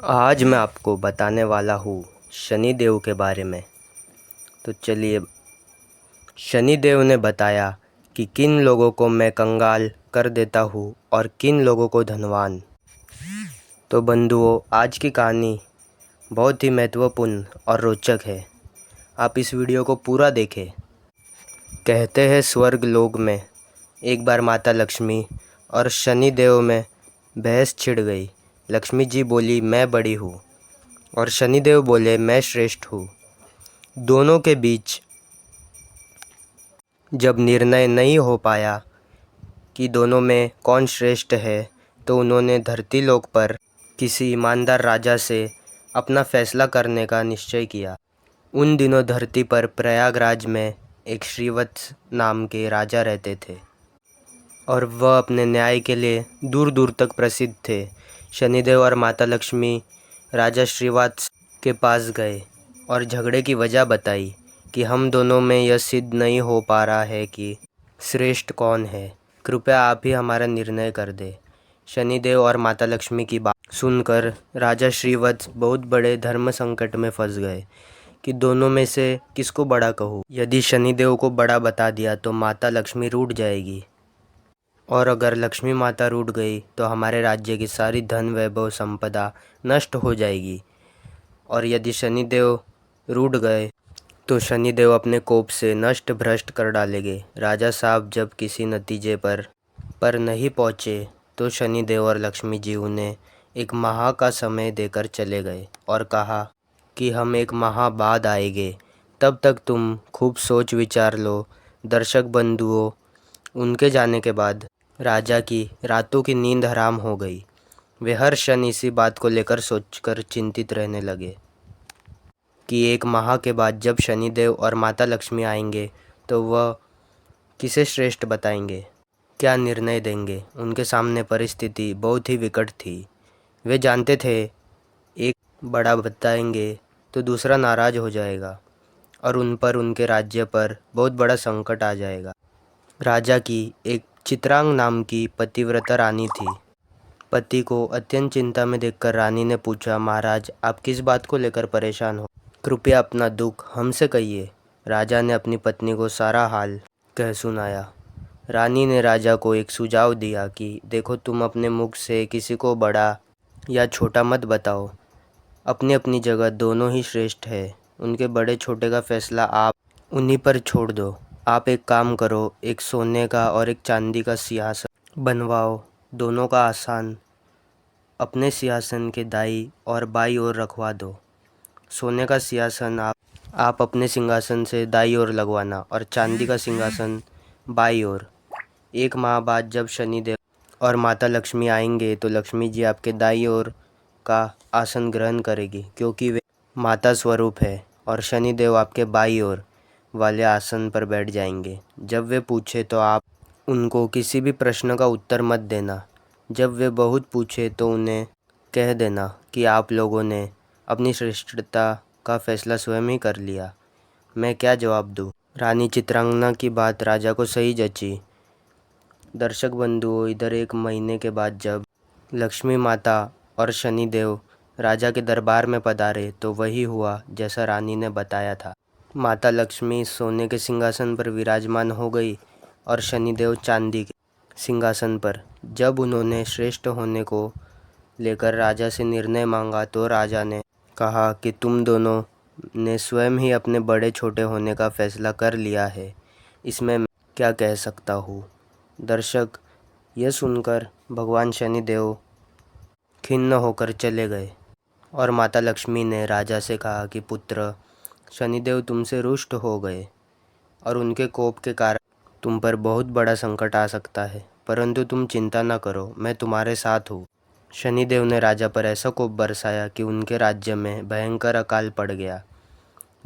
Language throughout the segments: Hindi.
आज मैं आपको बताने वाला हूँ शनिदेव के बारे में। तो चलिए, शनिदेव ने बताया कि किन लोगों को मैं कंगाल कर देता हूँ और किन लोगों को धनवान। तो बंधुओं, आज की कहानी बहुत ही महत्वपूर्ण और रोचक है। आप इस वीडियो को पूरा देखें। कहते हैं स्वर्ग लोक में एक बार माता लक्ष्मी और शनिदेव में बहस छिड़ गई। लक्ष्मी जी बोली मैं बड़ी हूँ और शनिदेव बोले मैं श्रेष्ठ हूँ। दोनों के बीच जब निर्णय नहीं हो पाया कि दोनों में कौन श्रेष्ठ है, तो उन्होंने धरती लोक पर किसी ईमानदार राजा से अपना फैसला करने का निश्चय किया। उन दिनों धरती पर प्रयागराज में एक श्रीवत्स नाम के राजा रहते थे और वह अपने न्याय के लिए दूर दूर तक प्रसिद्ध थे। शनिदेव और माता लक्ष्मी राजा श्रीवत्स के पास गए और झगड़े की वजह बताई कि हम दोनों में यह सिद्ध नहीं हो पा रहा है कि श्रेष्ठ कौन है। कृपया आप ही हमारा निर्णय कर दे। शनिदेव और माता लक्ष्मी की बात सुनकर राजा श्रीवत्स बहुत बड़े धर्म संकट में फंस गए कि दोनों में से किसको बड़ा कहूँ। यदि शनिदेव को बड़ा बता दिया तो माता लक्ष्मी रूठ जाएगी, और अगर लक्ष्मी माता रूठ गई तो हमारे राज्य की सारी धन वैभव संपदा नष्ट हो जाएगी। और यदि शनिदेव रूठ गए तो शनिदेव अपने कोप से नष्ट भ्रष्ट कर डालेंगे। राजा साहब जब किसी नतीजे पर नहीं पहुँचे तो शनिदेव और लक्ष्मी जी उन्हें एक माह का समय देकर चले गए और कहा कि हम एक माह बाद आएंगे, तब तक तुम खूब सोच विचार लो। दर्शक बंधुओं, उनके जाने के बाद राजा की रातों की नींद हराम हो गई। वे हर क्षण इसी बात को लेकर सोचकर चिंतित रहने लगे कि एक माह के बाद जब शनिदेव और माता लक्ष्मी आएंगे तो वह किसे श्रेष्ठ बताएंगे, क्या निर्णय देंगे। उनके सामने परिस्थिति बहुत ही विकट थी। वे जानते थे एक बड़ा बताएंगे तो दूसरा नाराज हो जाएगा और उन पर उनके राज्य पर बहुत बड़ा संकट आ जाएगा। राजा की एक चित्रांग नाम की पतिव्रता रानी थी। पति को अत्यंत चिंता में देखकर रानी ने पूछा, महाराज आप किस बात को लेकर परेशान हो? कृपया अपना दुख हमसे कहिए। राजा ने अपनी पत्नी को सारा हाल कह सुनाया। रानी ने राजा को एक सुझाव दिया कि देखो, तुम अपने मुख से किसी को बड़ा या छोटा मत बताओ। अपनी अपनी जगह दोनों ही श्रेष्ठ है। उनके बड़े छोटे का फैसला आप उन्हीं पर छोड़ दो। आप एक काम करो, एक सोने का और एक चांदी का सिंहासन बनवाओ। दोनों का आसन अपने सिंहासन के दाईं और बाईं ओर रखवा दो। सोने का सिंहासन आप अपने सिंहासन से दाईं ओर लगवाना और चांदी का सिंहासन बाईं ओर। एक माह बाद जब शनिदेव और माता लक्ष्मी आएंगे तो लक्ष्मी जी आपके दाईं ओर का आसन ग्रहण करेगी, क्योंकि वे माता स्वरूप है, और शनिदेव आपके बाईं ओर वाले आसन पर बैठ जाएंगे। जब वे पूछे तो आप उनको किसी भी प्रश्न का उत्तर मत देना। जब वे बहुत पूछे तो उन्हें कह देना कि आप लोगों ने अपनी श्रेष्ठता का फैसला स्वयं ही कर लिया। मैं क्या जवाब दूँ? रानी चित्रांगना की बात राजा को सही जची। दर्शक बंधुओं, इधर एक महीने के बाद जब लक्ष्मी माता और शनिदेव राजा के दरबार में पधारे तो वही हुआ जैसा रानी ने बताया था। माता लक्ष्मी सोने के सिंहासन पर विराजमान हो गई और शनिदेव चांदी के सिंहासन पर। जब उन्होंने श्रेष्ठ होने को लेकर राजा से निर्णय मांगा तो राजा ने कहा कि तुम दोनों ने स्वयं ही अपने बड़े छोटे होने का फैसला कर लिया है, इसमें मैं क्या कह सकता हूँ। दर्शक, यह सुनकर भगवान शनिदेव खिन्न होकर चले गए और माता लक्ष्मी ने राजा से कहा कि पुत्र, शनिदेव तुमसे रुष्ट हो गए और उनके कोप के कारण तुम पर बहुत बड़ा संकट आ सकता है, परंतु तुम चिंता न करो, मैं तुम्हारे साथ हूँ। शनिदेव ने राजा पर ऐसा कोप बरसाया कि उनके राज्य में भयंकर अकाल पड़ गया।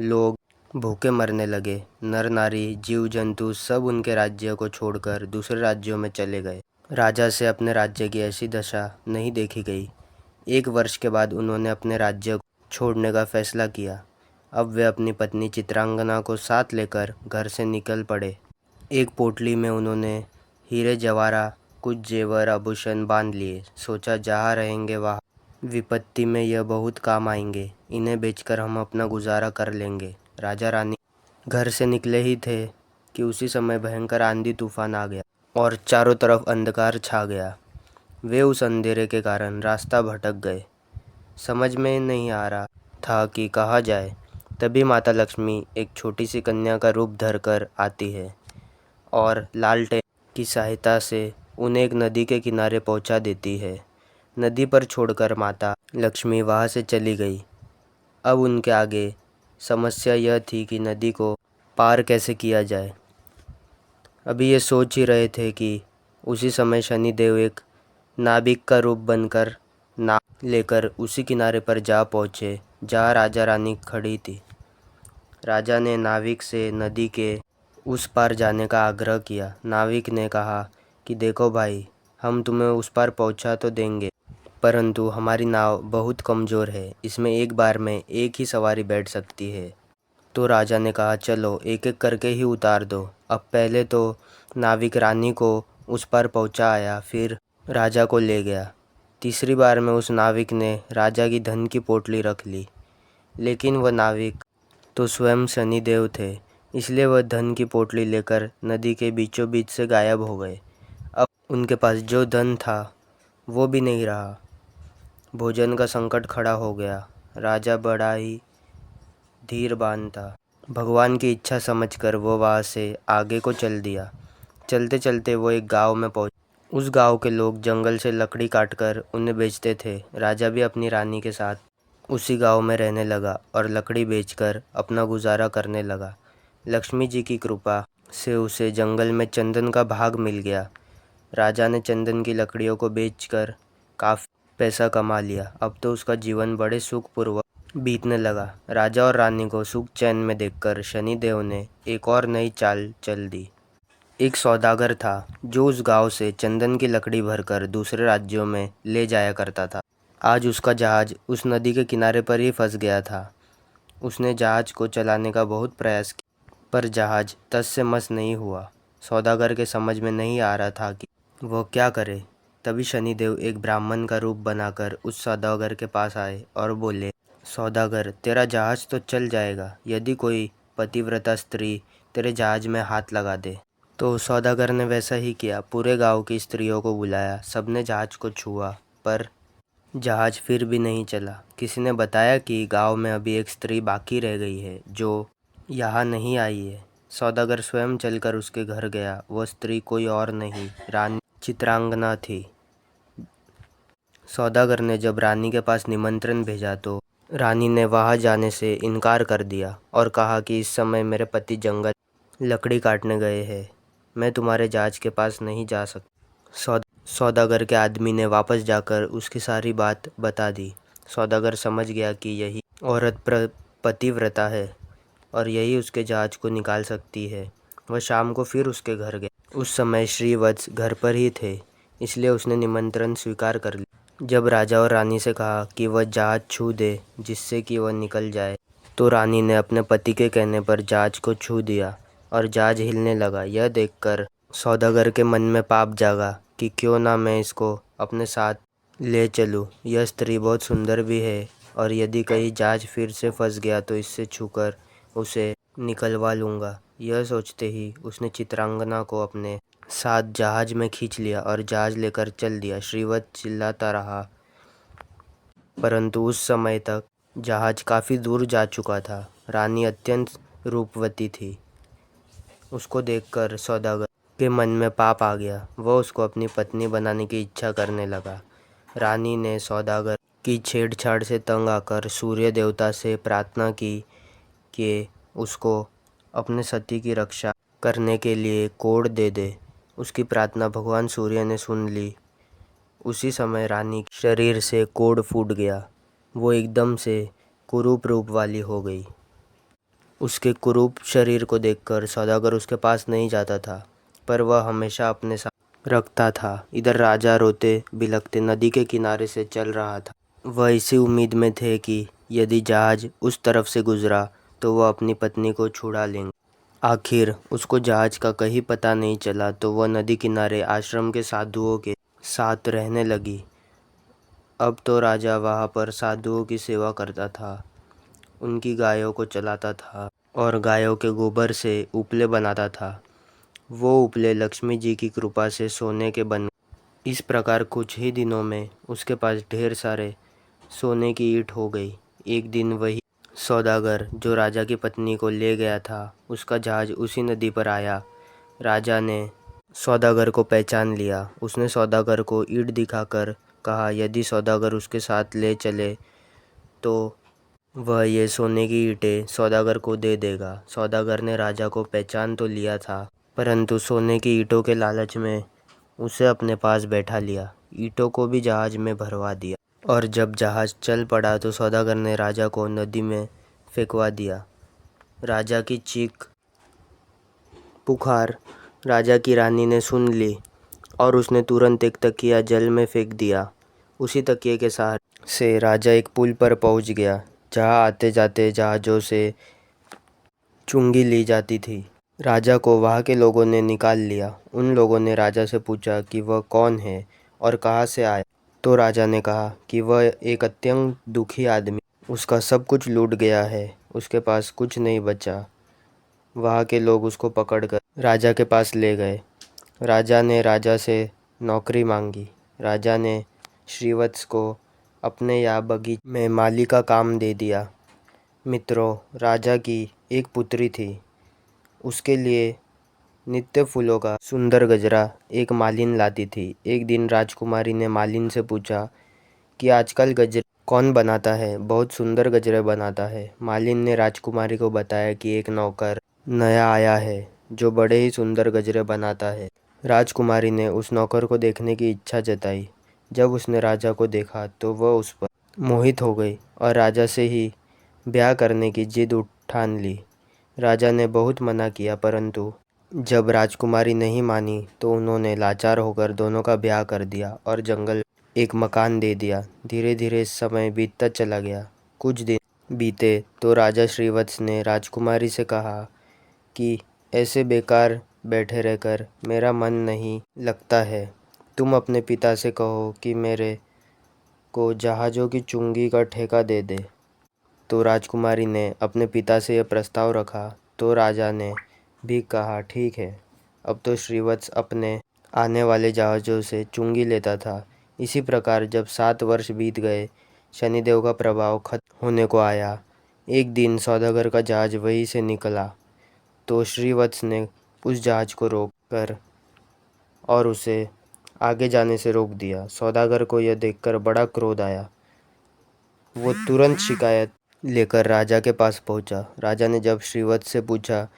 लोग भूखे मरने लगे। नर नारी जीव जंतु सब उनके राज्य को छोड़कर दूसरे राज्यों में चले गए। राजा से अपने राज्य की ऐसी दशा नहीं देखी गई। 1 वर्ष के बाद उन्होंने अपने राज्य को छोड़ने का फैसला किया। अब वे अपनी पत्नी चित्रांगना को साथ लेकर घर से निकल पड़े। एक पोटली में उन्होंने हीरे जवाहरात, कुछ जेवर आभूषण बांध लिए। सोचा जहाँ रहेंगे वहाँ विपत्ति में यह बहुत काम आएंगे, इन्हें बेचकर हम अपना गुजारा कर लेंगे। राजा रानी घर से निकले ही थे कि उसी समय भयंकर आंधी तूफान आ गया और चारों तरफ अंधकार छा गया। वे उस अंधेरे के कारण रास्ता भटक गए। समझ में नहीं आ रहा था कि कहाँ जाए। तभी माता लक्ष्मी एक छोटी सी कन्या का रूप धरकर आती है और लालटेन की सहायता से उन्हें एक नदी के किनारे पहुंचा देती है। नदी पर छोड़कर माता लक्ष्मी वहां से चली गई। अब उनके आगे समस्या यह थी कि नदी को पार कैसे किया जाए। अभी ये सोच ही रहे थे कि उसी समय शनिदेव एक नाविक का रूप बनकर नाव लेकर उसी किनारे पर जा पहुँचे जहाँ राजा रानी खड़ी थी। राजा ने नाविक से नदी के उस पार जाने का आग्रह किया। नाविक ने कहा कि देखो भाई, हम तुम्हें उस पार पहुंचा तो देंगे, परंतु हमारी नाव बहुत कमज़ोर है, इसमें एक बार में एक ही सवारी बैठ सकती है। तो राजा ने कहा चलो एक एक करके ही उतार दो। अब पहले तो नाविक रानी को उस पार पहुंचा आया, फिर राजा को ले गया। तीसरी बार में उस नाविक ने राजा की धन की पोटली रख ली, लेकिन वह नाविक तो स्वयं शनिदेव थे, इसलिए वह धन की पोटली लेकर नदी के बीचों बीच से गायब हो गए। अब उनके पास जो धन था वो भी नहीं रहा। भोजन का संकट खड़ा हो गया। राजा बड़ा ही धीरबान था। भगवान की इच्छा समझकर वो वहाँ से आगे को चल दिया। चलते चलते वो एक गांव में पहुँचे। उस गांव के लोग जंगल से लकड़ी काटकर उन्हें बेचते थे। राजा भी अपनी रानी के साथ उसी गांव में रहने लगा और लकड़ी बेचकर अपना गुजारा करने लगा। लक्ष्मी जी की कृपा से उसे जंगल में चंदन का भाग मिल गया। राजा ने चंदन की लकड़ियों को बेचकर काफ़ी पैसा कमा लिया। अब तो उसका जीवन बड़े सुखपूर्वक बीतने लगा। राजा और रानी को सुख चैन में देखकर शनिदेव ने एक और नई चाल चल दी। एक सौदागर था जो उस गांव से चंदन की लकड़ी भरकर दूसरे राज्यों में ले जाया करता था। आज उसका जहाज उस नदी के किनारे पर ही फंस गया था। उसने जहाज को चलाने का बहुत प्रयास किया, पर जहाज तस से मस नहीं हुआ। सौदागर के समझ में नहीं आ रहा था कि वह क्या करे। तभी शनिदेव एक ब्राह्मण का रूप बनाकर उस सौदागर के पास आए और बोले, सौदागर, तेरा जहाज तो चल जाएगा यदि कोई पतिव्रता स्त्री तेरे जहाज में हाथ लगा दे। तो सौदागर ने वैसा ही किया। पूरे गांव की स्त्रियों को बुलाया, सबने जहाज को छुआ, पर जहाज फिर भी नहीं चला। किसी ने बताया कि गांव में अभी एक स्त्री बाकी रह गई है जो यहाँ नहीं आई है। सौदागर स्वयं चलकर उसके घर गया। वह स्त्री कोई और नहीं, रानी चित्रांगना थी। सौदागर ने जब रानी के पास निमंत्रण भेजा तो रानी ने वहाँ जाने से इनकार कर दिया और कहा कि इस समय मेरे पति जंगल लकड़ी काटने गए हैं, मैं तुम्हारे जहाज के पास नहीं जा सकता। सौदागर के आदमी ने वापस जाकर उसकी सारी बात बता दी। सौदागर समझ गया कि यही औरत पतिव्रता है और यही उसके जहाज को निकाल सकती है। वह शाम को फिर उसके घर गया। उस समय श्रीवत्स घर पर ही थे, इसलिए उसने निमंत्रण स्वीकार कर लिया। जब राजा और रानी से कहा कि वह जहाज छू दे जिससे कि वह निकल जाए, तो रानी ने अपने पति के कहने पर जहाज को छू दिया और जहाज हिलने लगा। यह देखकर सौदागर के मन में पाप जागा कि क्यों ना मैं इसको अपने साथ ले चलूं। यह स्त्री बहुत सुंदर भी है और यदि कहीं जहाज फिर से फंस गया तो इससे छूकर उसे निकलवा लूँगा। यह सोचते ही उसने चित्रांगना को अपने साथ जहाज में खींच लिया और जहाज लेकर चल दिया। श्रीवत्स चिल्लाता रहा, परंतु उस समय तक जहाज काफ़ी दूर जा चुका था। रानी अत्यंत रूपवती थी। उसको देखकर सौदागर के मन में पाप आ गया। वह उसको अपनी पत्नी बनाने की इच्छा करने लगा। रानी ने सौदागर की छेड़छाड़ से तंग आकर सूर्य देवता से प्रार्थना की कि उसको अपने सती की रक्षा करने के लिए कोड़ दे दे। उसकी प्रार्थना भगवान सूर्य ने सुन ली। उसी समय रानी के शरीर से कोड़ फूट गया। वो एकदम से कुरूप रूप वाली हो गई। उसके कुरूप शरीर को देखकर सौदागर उसके पास नहीं जाता था, पर वह हमेशा अपने साथ रखता था। इधर राजा रोते बिलखते नदी के किनारे से चल रहा था। वह इसी उम्मीद में थे कि यदि जहाज उस तरफ से गुजरा तो वह अपनी पत्नी को छुड़ा लेंगे। आखिर उसको जहाज का कहीं पता नहीं चला तो वह नदी किनारे आश्रम के साधुओं के साथ रहने लगी। अब तो राजा वहाँ पर साधुओं की सेवा करता था, उनकी गायों को चलाता था और गायों के गोबर से उपले बनाता था। वो उपले लक्ष्मी जी की कृपा से सोने के बन। इस प्रकार कुछ ही दिनों में उसके पास ढेर सारे सोने की ईंट हो गई। एक दिन वही सौदागर जो राजा की पत्नी को ले गया था, उसका जहाज उसी नदी पर आया। राजा ने सौदागर को पहचान लिया। उसने सौदागर को ईंट दिखाकर कहा, यदि सौदागर उसके साथ ले चले तो वह ये सोने की ईंटें सौदागर को दे देगा। सौदागर ने राजा को पहचान तो लिया था, परंतु सोने की ईंटों के लालच में उसे अपने पास बैठा लिया, ईंटों को भी जहाज में भरवा दिया। और जब जहाज चल पड़ा तो सौदागर ने राजा को नदी में फेंकवा दिया। राजा की चीख पुकार राजा की रानी ने सुन ली और उसने तुरंत एक तकिया जल में फेंक दिया। उसी तकिए के सहारे से राजा एक पुल पर पहुंच गया, जहां आते जाते जहाज़ों से चुंगी ली जाती थी। राजा को वहाँ के लोगों ने निकाल लिया। उन लोगों ने राजा से पूछा कि वह कौन है और कहाँ से आया। तो राजा ने कहा कि वह एक अत्यंत दुखी आदमी, उसका सब कुछ लूट गया है, उसके पास कुछ नहीं बचा। वहाँ के लोग उसको पकड़कर राजा के पास ले गए। राजा ने राजा से नौकरी मांगी। राजा ने श्रीवत्स को अपने या बगीचे में माली का काम दे दिया। मित्रों, राजा की एक पुत्री थी। उसके लिए नित्य फूलों का सुंदर गजरा एक मालिन लाती थी। एक दिन राजकुमारी ने मालिन से पूछा कि आजकल गजरे कौन बनाता है, बहुत सुंदर गजरे बनाता है। मालिन ने राजकुमारी को बताया कि एक नौकर नया आया है जो बड़े ही सुंदर गजरे बनाता है। राजकुमारी ने उस नौकर को देखने की इच्छा जताई। जब उसने राजा को देखा तो वह उस पर मोहित हो गई और राजा से ही ब्याह करने की जिद ठान ली। राजा ने बहुत मना किया, परंतु जब राजकुमारी नहीं मानी तो उन्होंने लाचार होकर दोनों का ब्याह कर दिया और जंगल एक मकान दे दिया। धीरे धीरे समय बीतता चला गया। कुछ दिन बीते तो राजा श्रीवत्स ने राजकुमारी से कहा कि ऐसे बेकार बैठे रहकर मेरा मन नहीं लगता है। तुम अपने पिता से कहो कि मेरे को जहाज़ों की चुंगी का ठेका दे दे। तो राजकुमारी ने अपने पिता से यह प्रस्ताव रखा। तो राजा ने भी कहा, ठीक है। अब तो श्रीवत्स अपने आने वाले जहाज़ों से चुंगी लेता था। इसी प्रकार जब 7 वर्ष बीत गए, शनिदेव का प्रभाव खत्म होने को आया। एक दिन सौदागर का जहाज़ वहीं से निकला तो श्रीवत्स ने उस जहाज़ को रोक कर और उसे आगे जाने से रोक दिया। सौदागर को यह देखकर बड़ा क्रोध आया। वो तुरंत शिकायत लेकर राजा के पास पहुंचा। राजा ने जब श्रीवत्स से पूछा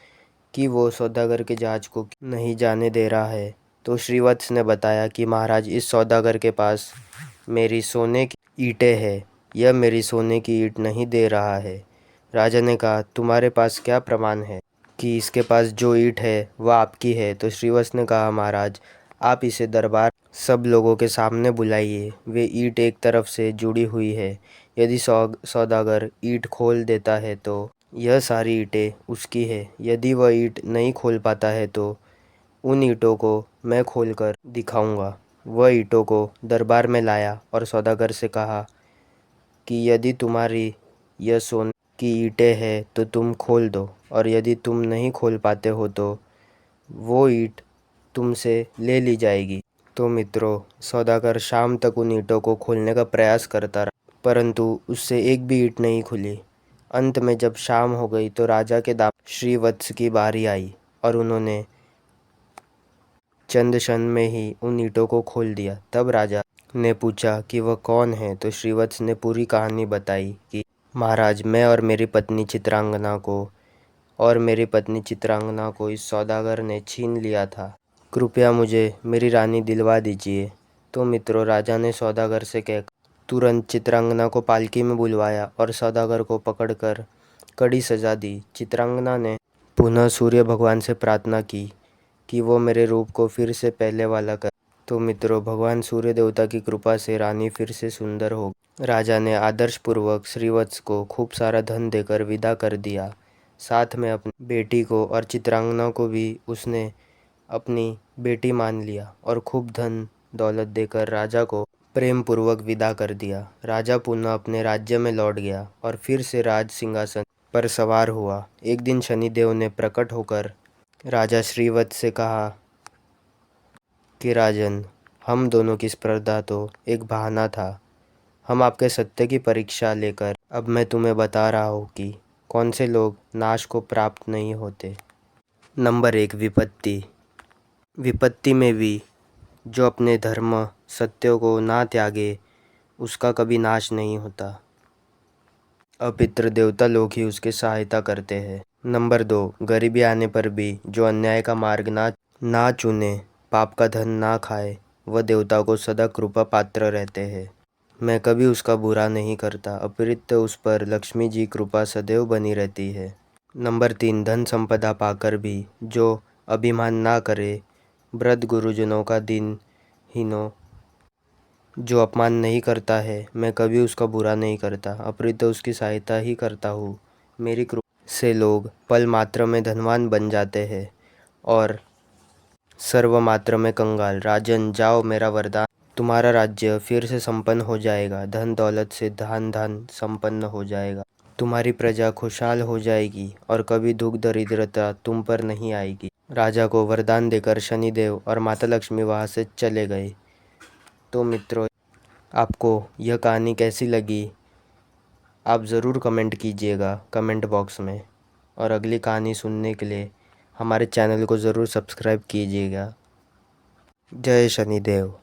कि वो सौदागर के जहाज को नहीं जाने दे रहा है, तो श्रीवत्स ने बताया कि महाराज, इस सौदागर के पास मेरी सोने की ईंटें हैं, यह मेरी सोने की ईंट नहीं दे रहा है। राजा ने कहा, तुम्हारे पास क्या प्रमाण है कि इसके पास जो ईंट है वह आपकी है? तो श्रीवत्स ने कहा, महाराज, आप इसे दरबार सब लोगों के सामने बुलाइए। वे ईंट एक तरफ से जुड़ी हुई है। यदि सौदागर ईंट खोल देता है तो यह सारी ईंटें उसकी है। यदि वह ईंट नहीं खोल पाता है तो उन ईंटों को मैं खोलकर दिखाऊंगा। वह ईंटों को दरबार में लाया और सौदागर से कहा कि यदि तुम्हारी यह सोने की ईंटें हैं तो तुम खोल दो, और यदि तुम नहीं खोल पाते हो तो वो ईंट तुमसे ले ली जाएगी। तो मित्रों, सौदागर शाम तक उन ईंटों को खोलने का प्रयास करता रहा, परंतु उससे एक भी ईंट नहीं खुली। अंत में जब शाम हो गई तो राजा के दामाद श्रीवत्स की बारी आई और उन्होंने चंद क्षण में ही उन ईंटों को खोल दिया। तब राजा ने पूछा कि वह कौन है, तो श्रीवत्स ने पूरी कहानी बताई कि महाराज, मैं और मेरी पत्नी चित्रांगना को इस सौदागर ने छीन लिया था। कृपया मुझे मेरी रानी दिलवा दीजिए। तो मित्रों, राजा ने सौदागर से कह तुरंत चित्रांगना को पालकी में बुलवाया और सौदागर को पकड़कर कड़ी सजा दी। चित्रांगना ने पुनः सूर्य भगवान से प्रार्थना की कि वो मेरे रूप को फिर से पहले वाला कर। तो मित्रों, भगवान सूर्य देवता की कृपा से रानी फिर से सुंदर हो गई। राजा ने आदर्शपूर्वक श्रीवत्स को खूब सारा धन देकर विदा कर दिया। साथ में अपनी बेटी को और चित्रांगना को भी उसने अपनी बेटी मान लिया और खूब धन दौलत देकर राजा को प्रेम पूर्वक विदा कर दिया। राजा पुनः अपने राज्य में लौट गया और फिर से राज सिंहासन पर सवार हुआ। एक दिन शनिदेव ने प्रकट होकर राजा श्रीवत्स से कहा कि राजन, हम दोनों की स्पर्धा तो एक बहाना था। हम आपके सत्य की परीक्षा लेकर अब मैं तुम्हें बता रहा हूँ कि कौन से लोग नाश को प्राप्त नहीं होते। नंबर 1, विपत्ति। विपत्ति में भी जो अपने धर्म सत्यों को ना त्यागे उसका कभी नाश नहीं होता। अपितृ देवता लोग ही उसकी सहायता करते हैं। नंबर 2, गरीबी आने पर भी जो अन्याय का मार्ग ना चुने, पाप का धन ना खाए, वह देवताओं को सदा कृपा पात्र रहते हैं। मैं कभी उसका बुरा नहीं करता, अपितु उस पर लक्ष्मी जी कृपा सदैव बनी रहती है। नंबर 3, धन संपदा पाकर भी जो अभिमान ना करे, वृद्ध गुरुजनों का दीनहीनों जो अपमान नहीं करता है, मैं कभी उसका बुरा नहीं करता, अपितु उसकी सहायता ही करता हूँ। मेरी कृपा से लोग पल मात्र में धनवान बन जाते हैं और सर्व मात्र में कंगाल। राजन, जाओ, मेरा वरदान, तुम्हारा राज्य फिर से संपन्न हो जाएगा। धन दौलत से धन संपन्न हो जाएगा। तुम्हारी प्रजा खुशहाल हो जाएगी और कभी दुख दरिद्रता तुम पर नहीं आएगी। राजा को वरदान देकर शनिदेव और माता लक्ष्मी वहाँ से चले गए। तो मित्रों, आपको यह कहानी कैसी लगी आप ज़रूर कमेंट कीजिएगा कमेंट बॉक्स में, और अगली कहानी सुनने के लिए हमारे चैनल को ज़रूर सब्सक्राइब कीजिएगा। जय शनिदेव।